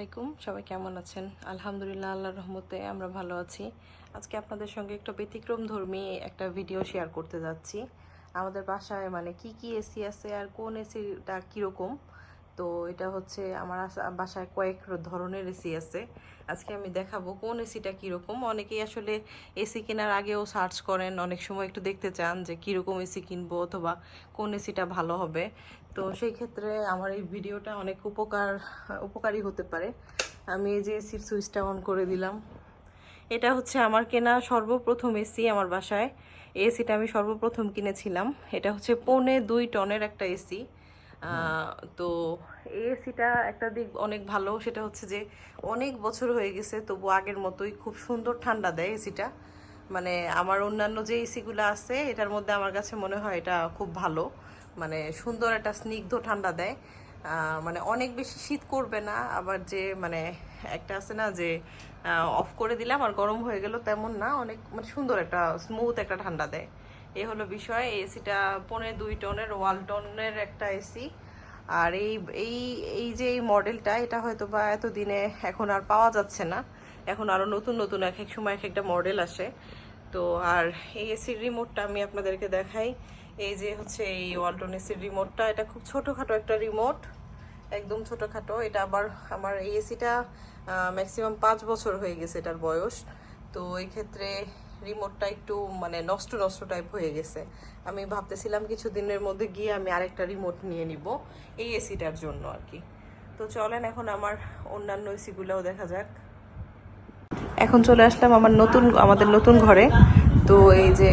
আলাইকুম, সবাই কেমন আছেন? আলহামদুলিল্লাহ, আল্লাহর রহমতে আমরা ভালো আছি। আজকে আপনাদের সঙ্গে একটা ব্যতিক্রমধর্মী একটা ভিডিও শেয়ার করতে যাচ্ছি। আমাদের বাসায় মানে কি কি এসি আছে আর কোন এসিটা কীরকম। তো এটা হচ্ছে আমার বাসায় কয়েক ধরনের এসি আছে। আজকে আমি দেখাবো কোন এসিটা কীরকম। অনেকেই আসলে এসি কেনার আগেও সার্চ করেন, অনেক সময় একটু দেখতে চান যে কীরকম এসি কিনবো অথবা কোন এসিটা ভালো হবে। তো সেই ক্ষেত্রে আমার এই ভিডিওটা অনেক উপকারী হতে পারে। আমি এই যে এসির সুইচটা অন করে দিলাম। এটা হচ্ছে আমার কেনা সর্বপ্রথম এসি আমার বাসায়। এই এসিটা আমি সর্বপ্রথম কিনেছিলাম। এটা হচ্ছে 2.5 টনের একটা এসি। তো এই এসিটা একটা দিক অনেক ভালো, সেটা হচ্ছে যে অনেক বছর হয়ে গেছে তবু আগের মতোই খুব সুন্দর ঠান্ডা দেয় এসিটা। মানে আমার অন্যান্য যে এসিগুলো আছে এটার মধ্যে আমার কাছে মনে হয় এটা খুব ভালো, মানে সুন্দর একটা স্নিগ্ধ ঠান্ডা দেয়। মানে অনেক বেশি শীত করবে না, আবার যে মানে একটা আছে না যে অফ করে দিলাম আর গরম হয়ে গেল, তেমন না, অনেক মানে সুন্দর একটা স্মুথ একটা ঠান্ডা দেয়। এই হলো বিষয়। এসিটা 2.5 টনের ওয়ালটনের একটা এসি। আর এই এই এই যে এই মডেলটা, এটা হয়তো বা এতদিনে এখন আর পাওয়া যাচ্ছে না। এখন আরও নতুন নতুন এক এক সময় এক একটা মডেল আসে। তো আর এই এসির রিমোটটা আমি আপনাদেরকে দেখাই। এই যে হচ্ছে এই ওয়ালটন এসির রিমোটটা, এটা খুব ছোটোখাটো একটা রিমোট, একদম ছোটোখাটো। এটা আবার আমার এই এসিটা ম্যাক্সিমাম 5 বছর হয়ে গেছে এটার বয়স। তো এই ক্ষেত্রে রিমোটটা একটু মানে নষ্ট নষ্ট টাইপ হয়ে গেছে। আমি ভাবতেছিলাম কিছুদিনের মধ্যে গিয়ে আমি আরেকটা রিমোট নিয়ে নিব এই এসিটার জন্য আর কি। তো চলেন এখন আমার অন্যান্য এসিগুলোও দেখা যাক। এখন চলে আসলাম আমাদের নতুন ঘরে। তো এই যে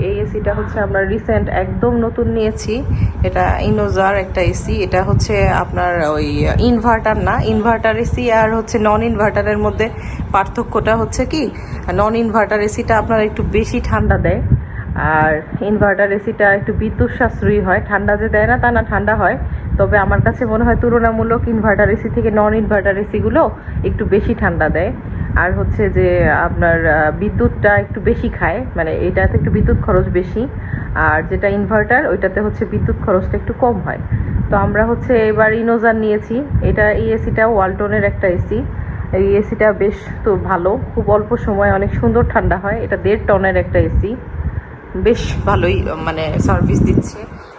এই এসিটা হচ্ছে আমরা রিসেন্ট একদম নতুন নিয়েছি। এটা ইনোজার একটা এসি। এটা হচ্ছে আপনার ওই ইনভার্টার না, ইনভার্টার এসি আর হচ্ছে নন ইনভার্টারের মধ্যে পার্থক্যটা হচ্ছে কি, নন ইনভার্টার এসিটা আপনার একটু বেশি ঠান্ডা দেয়, আর ইনভার্টার এসিটা একটু বিদ্যুৎ সাশ্রয়ী হয়। ঠান্ডা যে দেয় না তা না, ঠান্ডা হয়, তবে আমার কাছে মনে হয় তুলনামূলক ইনভার্টার এসি থেকে নন ইনভার্টার এসিগুলো একটু বেশি ঠান্ডা দেয়। আর হচ্ছে যে আপনার বিদ্যুৎটা একটু বেশি খায়, মানে এটাতে একটু বিদ্যুৎ খরচ বেশি, আর যেটা ইনভার্টার ওইটাতে হচ্ছে বিদ্যুৎ খরচটা একটু কম হয়। তো আমরা হচ্ছে এবার ইনোজার নিয়েছি। এই এসিটা ওয়ালটনের একটা এসি। এই এসিটা বেশ তো ভালো, খুব অল্প সময় অনেক সুন্দর ঠান্ডা হয়। এটা 1.5 টনের একটা এসি, বেশ ভালোই মানে সার্ভিস দিচ্ছে।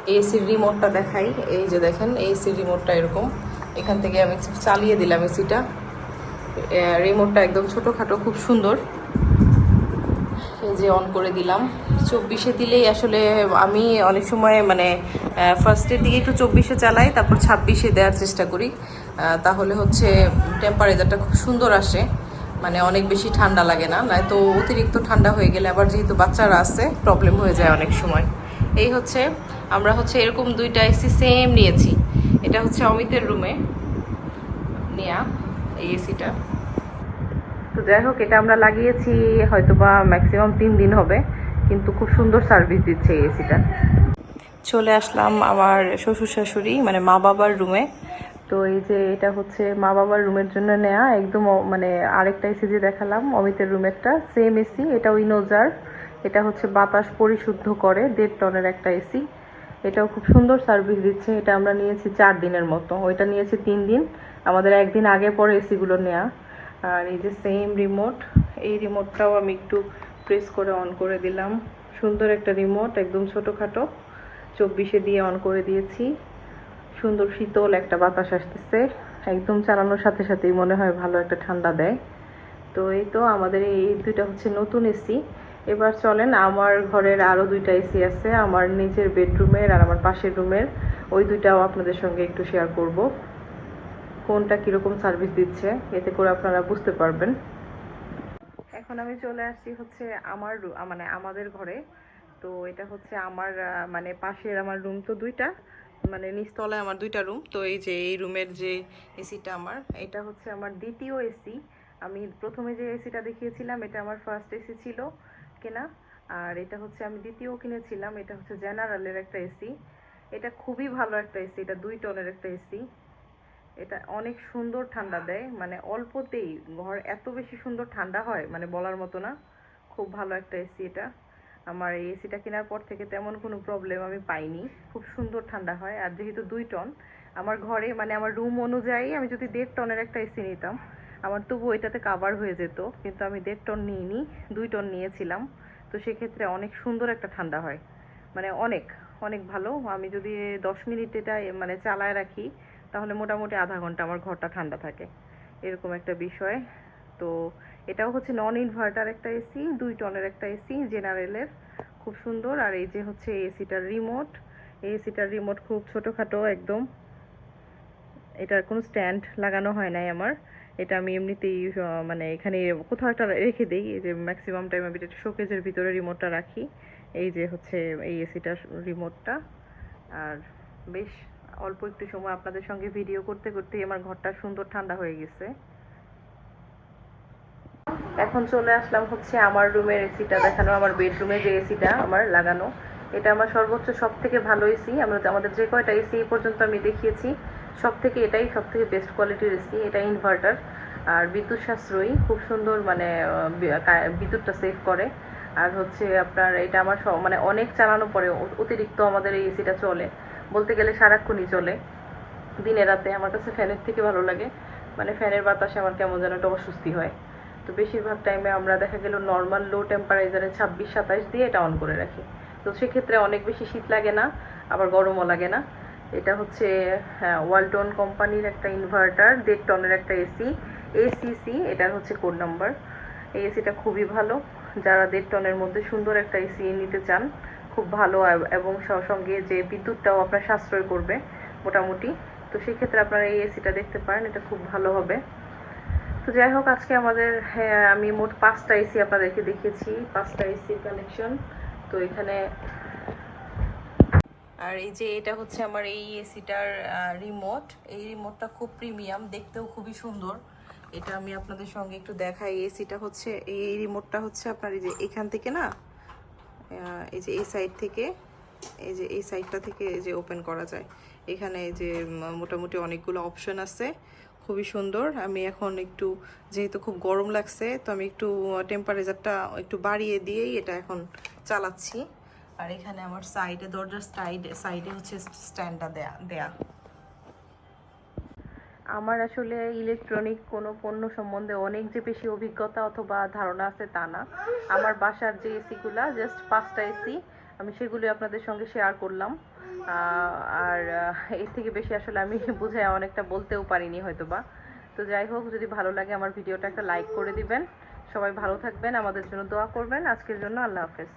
এই এসির রিমোটটা দেখাই। এই যে দেখেন, এই এসির রিমোটটা এরকম। এখান থেকে আমি চালিয়ে দিলাম এসিটা। রিমোটটা একদম ছোটোখাটো, খুব সুন্দর। এই যে অন করে দিলাম। 24-এ দিলেই আসলে আমি অনেক সময় মানে ফার্স্টের দিকে একটু 24-এ চালাই, তারপর 26-এ দেওয়ার চেষ্টা করি। তাহলে হচ্ছে টেম্পারেচারটা খুব সুন্দর আসে, মানে অনেক বেশি ঠান্ডা লাগে না। নয়তো অতিরিক্ত ঠান্ডা হয়ে গেলে আবার যেহেতু বাচ্চারা আছে প্রবলেম হয়ে যায় অনেক সময়। এই হচ্ছে আমরা হচ্ছে এরকম 2টা এসি সেম নিয়েছি। এটা হচ্ছে অমিতের রুমে নেয়া এই এসিটা। তো যাই হোক, এটা আমরা লাগিয়েছি হয়তো বা ম্যাক্সিমাম 3 দিন হবে, কিন্তু খুব সুন্দর সার্ভিস দিচ্ছে এই এসিটা। চলে আসলাম আমার শ্বশুর শাশুড়ি মানে মা বাবার রুমে। তো এই যে এটা হচ্ছে মা বাবার রুমের জন্য নেয়া একদম মানে আরেকটা এসি যে দেখালাম অমিতের রুমেরটা, সেম এসি। এটা উইনোজার। এটা হচ্ছে বাতাস পরিশুদ্ধ করে, 1.5 টনের একটা এসি। এটাও খুব সুন্দর সার্ভিস দিচ্ছে। এটা আমরা নিয়েছি 4 দিনের মতো, ওইটা নিয়েছি 3 দিন। আমাদের একদিন আগে পরে এসিগুলো নেওয়া। আর এই যে সেম রিমোট, এই রিমোটটাও আমি একটু প্রেস করে অন করে দিলাম। সুন্দর একটা রিমোট, একদম ছোটোখাটো। 24-এ দিয়ে অন করে দিয়েছি। সুন্দর শীতল একটা বাতাস আসতেছে, একদম চালানোর সাথে সাথেই মনে হয় ভালো একটা ঠান্ডা দেয়। তো এই তো আমাদের এই 2টা হচ্ছে নতুন এসি। এবার চলেন, আমার ঘরের আরও 2টা এসি আছে, আমার নিচের বেডরুমের আর আমার পাশের রুমের। ওই 2টাও আপনাদের সঙ্গে একটু শেয়ার করব, কোনটা কীরকম সার্ভিস দিচ্ছে, এতে করে আপনারা বুঝতে পারবেন। এখন আমি চলে আসছি হচ্ছে আমার মানে আমাদের ঘরে। তো এটা হচ্ছে আমার মানে পাশের আমার রুম তো 2টা, মানে নিচতলায় আমার 2টা রুম। তো এই যে এই রুমের যে এসিটা আমার, এটা হচ্ছে আমার দ্বিতীয় এসি। আমি প্রথমে যে এসিটা দেখিয়েছিলাম এটা আমার ফার্স্ট এসি ছিল কেনা, আর এটা হচ্ছে আমি দ্বিতীয় কিনেছিলাম। এটা হচ্ছে জেনারেলের একটা এসি। এটা খুবই ভালো একটা এসি, এটা 2 টনের একটা এসি। এটা অনেক সুন্দর ঠান্ডা দেয়, মানে অল্পতেই ঘর এত বেশি সুন্দর ঠান্ডা হয় মানে বলার মতো না। খুব ভালো একটা এসি এটা। আমার এই এসিটা কেনার পর থেকে তেমন কোনো প্রবলেম আমি পাইনি, খুব সুন্দর ঠান্ডা হয়। আর যেহেতু 2 টন, আমার ঘরে মানে আমার রুম অনুযায়ী আমি যদি 1.5 টনের একটা এসি নিতাম আমার তবু এটাতে কাভার হয়ে যেত, কিন্তু আমি 1.5 টন নিইনি, 2 টন নিয়েছিলাম। তো সেক্ষেত্রে অনেক সুন্দর একটা ঠান্ডা হয়, মানে অনেক অনেক ভালো। আমি যদি 10 মিনিট এটা মানে চালায় রাখি তাহলে মোটামুটি আধা ঘন্টা আমার ঘরটা ঠান্ডা থাকে, এরকম একটা বিষয়। তো এটাও হচ্ছে নন ইনভার্টার একটা এসি, 2 টনের একটা এসি জেনারেলের, খুব সুন্দর। আর এই যে হচ্ছে এসিটার রিমোট, এই এসিটার রিমোট খুব ছোটোখাটো একদম, এটার কোনো স্ট্যান্ড লাগানো হয় নাই আমার, এটা আমি এমনিতেই মানে এখানে কোথাও একটা রেখে দিই। এই যে ম্যাক্সিমাম টাইম আমি এটা শোকেজের ভিতরে রিমোটটা রাখি। এই যে হচ্ছে এই এসিটার রিমোটটা। আর বেশ অল্প একটু সময় আপনাদের সঙ্গে ভিডিও করতে করতেই আমার ঘরটা সুন্দর ঠান্ডা হয়ে গেছে। এখন চলে আসলাম হচ্ছে আমার রুমের এসিটা দেখানো, আমার বেডরুমে যে এসিটা আমার লাগানো, এটা আমার সর্বোচ্চ সব থেকে ভালো এসি। আমাদের যে কয়টা এসি এই পর্যন্ত আমি দেখিয়েছি সব থেকে এটাই সব থেকে বেস্ট কোয়ালিটির এসি। এটা ইনভার্টার আর বিদ্যুৎ সাশ্রয়ী, খুব সুন্দর, মানে বিদ্যুৎটা সেভ করে। আর হচ্ছে আপনার এটা আমার মানে অনেক চালানো পরে অতিরিক্ত আমাদের এই এসিটা চলে, বলতে গেলে সারাক্ষণই চলে, দিনে রাতে। আমার কাছে ফ্যানের থেকে ভালো লাগে, মানে ফ্যানের বাতাসে আমার কেমন যেন একটা অস্বস্তি হয়। তো বেশিরভাগ টাইমে আমরা দেখা গেল নর্মাল লো টেম্পারেচারে 26-27 দিয়ে এটা অন করে রাখি। তো সেক্ষেত্রে অনেক বেশি শীত লাগে না, আবার গরমও লাগে না। এটা হচ্ছে ওয়ালটন কোম্পানির একটা ইনভার্টার, 1.5 টনের একটা এসি, এসিসি এটার হচ্ছে কোড নাম্বার। এই এসিটা খুবই ভালো, যারা 1.5 টনের মধ্যে সুন্দর একটা এসি নিতে চান, খুব ভালো, এবং সঙ্গে যে বিদ্যুৎটাও আপনার সাশ্রয় করবে মোটামুটি। তো সেক্ষেত্রে আপনারা এই এসিটা দেখতে পারেন, এটা খুব ভালো হবে। তো যাই হোক, আজকে আমাদের আমি মোট 5টা এসি আপনাদেরকে দেখিয়েছি, 5টা এসির কালেকশন। তো এখানে আর এই যে এটা হচ্ছে আমার এই এসিটার রিমোট, এই রিমোটটা খুব প্রিমিয়াম, দেখতেও খুবই সুন্দর। এটা আমি আপনাদের সঙ্গে একটু দেখাই। এসিটা হচ্ছে এই রিমোটটা হচ্ছে আপনার এই যে এখান থেকে না, এই যে এই সাইড থেকে, এই যে এই সাইডটা থেকে এই যে ওপেন করা যায়। এখানে এই যে মোটামুটি অনেকগুলো অপশন আছে, খুবই সুন্দর। আমি এখন একটু, যেহেতু খুব গরম লাগছে, তো আমি একটু টেম্পারেচারটা একটু বাড়িয়ে দিয়েই এটা এখন চালাচ্ছি। আর এখানে আমার সাইডে, দরজার সাইডে হচ্ছে স্ট্যান্ডটা দেয়া। আমার আসলে ইলেকট্রনিক কোনো পণ্য সম্বন্ধে অনেক যে বেশি অভিজ্ঞতা অথবা ধারণা আছে তা না। আমার বাসার যে এসিগুলা, জাস্ট 5টা এসি, আমি সেগুলি আপনাদের সঙ্গে শেয়ার করলাম। আর এর থেকে বেশি আসলে আমি বুঝে অনেকটা বলতেও পারিনি হয়তোবা। তো যাই হোক, যদি ভালো লাগে আমার ভিডিওটা একটা লাইক করে দিবেন। সবাই ভালো থাকবেন, আমাদের জন্য দোয়া করবেন। আজকের জন্য আল্লাহ হাফেজ।